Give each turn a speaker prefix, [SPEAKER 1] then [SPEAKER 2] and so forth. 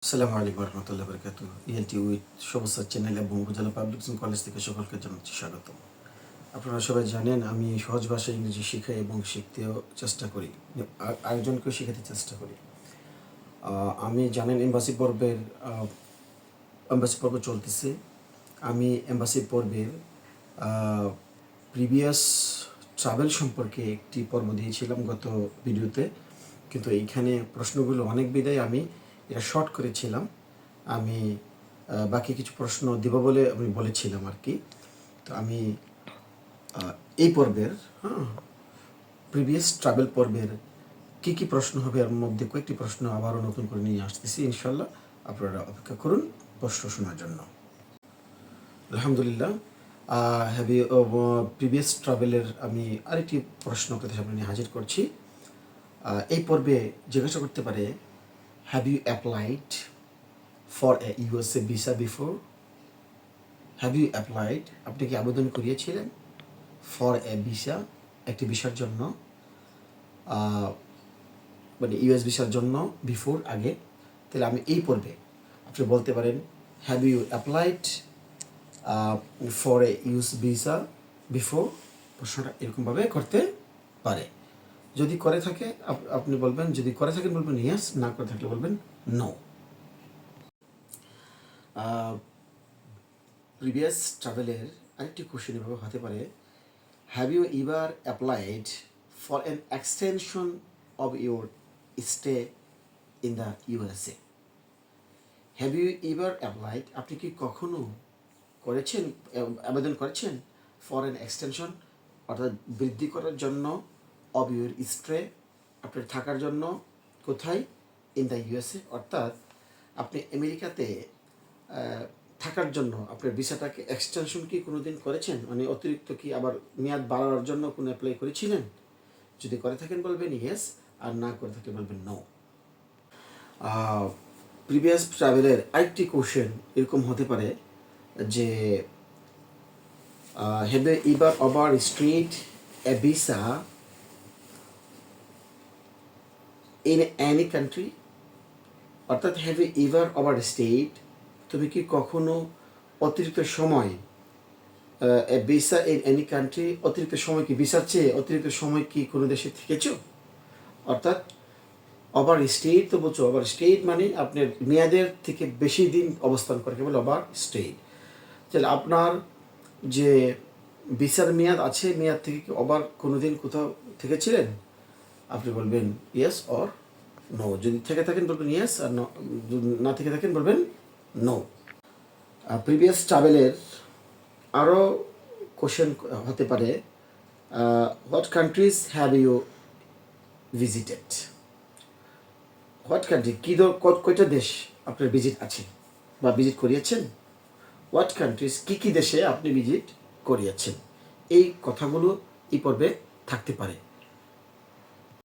[SPEAKER 1] আসসালামু আলাইকুম রহমতুল্লাহ বরকাত। ইএলটি উইথ সমস্যা চ্যানেল এবং উপজেলা পাবলিক কলেজ থেকে সকলকে জানাচ্ছি স্বাগতম। আপনারা সবাই জানেন আমি সহজ ভাষায় ইংরেজি শিখাই এবং শিখতেও চেষ্টা করি, আরেকজনকেও শেখাতে চেষ্টা করি। আমি জানেন এম্বাসি পর্ব চলতেছে। আমি এম্বাসি পর্বের প্রিভিয়াস ট্রাভেল সম্পর্কে একটি পর্ব দিয়েছিলাম গত ভিডিওতে, কিন্তু এইখানে প্রশ্নগুলো অনেক বিধায় আমি এটা শর্ট করেছিলাম। আমি বাকি কিছু প্রশ্ন দেব বলে আমি বলেছিলাম আর কি। তো আমি এই পর্বের প্রিভিয়াস ট্রাভেল পর্বের কী কী প্রশ্ন হবে এর মধ্যে কয়েকটি প্রশ্ন আবারও নতুন করে নিয়ে আসতেছি ইনশাল্লাহ। আপনারা অপেক্ষা করুন প্রশ্ন শোনার জন্য। আলহামদুলিল্লাহ, প্রিভিয়াস ট্রাভেলের আমি আরেকটি প্রশ্ন আপনাদের সামনে নিয়ে হাজির করছি। এই পর্বে জিজ্ঞাসা করতে পারে, have you applied for a USA visa before? Have you applied, আপনি কি আবেদন করিয়েছিলেন ফর এ ভিসা, একটি ভিসার জন্য, মানে ইউএস ভিসার জন্য বিফোর, আগে? তাহলে আমি এই পর্বে আপনি বলতে পারেন, have you applied for a US visa before? প্রশ্নটা এরকমভাবে করতে পারে। যদি করে থাকে আপনি বলবেন, যদি করে থাকেন বলবেন ইয়েস, না করে থাকলে বলবেন নো। প্রিভিয়াস ট্রাভেলের আরেকটি কোশ্চেন এভাবে হতে পারে, have you ever applied for an extension of your stay in the USA? Have you ever applied, আপনি কি কখনো করেছেন, আবেদন করেছেন ফর অ্যান এক্সটেনশন, অর্থাৎ বৃদ্ধি করার জন্য, অফ ইউর স্টে, আপনার থাকার জন্য, কোথায়? ইন দ্য ইউএসএ, অর্থাৎ আপনি আমেরিকাতে থাকার জন্য আপনার ভিসাটাকে এক্সটেনশন কি কোনো দিন করেছেন, মানে অতিরিক্ত কি আবার মেয়াদ বাড়ানোর জন্য কোনো অ্যাপ্লাই করেছিলেন? যদি করে থাকেন বলবেন ইয়েস, আর না করে থাকলে বলবেন নো। প্রিভিয়াস ট্রাভেলের আরেকটি কোশ্চেন এরকম হতে পারে যে, have you ever over street a visa in any country? অর্থাৎ have you ever over state, তুমি কি কখনো অতিরিক্ত সময়, ভিসা ইন এনি কান্ট্রি, অতিরিক্ত সময় কি ভিসার চেয়ে অতিরিক্ত সময় কি কোনো দেশে থেকেছ? অর্থাৎ ওভার স্টেট তো বলছো, ওভার স্টেট মানে আপনার মেয়াদের থেকে বেশি দিন অবস্থান করে বলে ওভার স্টেট। তাহলে আপনার যে ভিসার মেয়াদ আছে, মেয়াদ থেকে কি ওভার কোনো দিন কোথাও থেকেছিলেন? আপনি বলবেন ইয়েস অর নো। যদি থেকে থাকেন বলবেন ইয়েস, আর যদি না থেকে থাকেন বলবেন নো। প্রিভিয়াস ট্রাভেলের আরও কোশ্চেন হতে পারে, what countries have you visited? What country, কয়টা দেশ আপনার ভিজিট আছে বা ভিজিট করিয়েছেন? হোয়াট কান্ট্রিজ, কী দেশে আপনি ভিজিট করিয়েছেন? এই কথাগুলো এই পর্বে থাকতে পারে।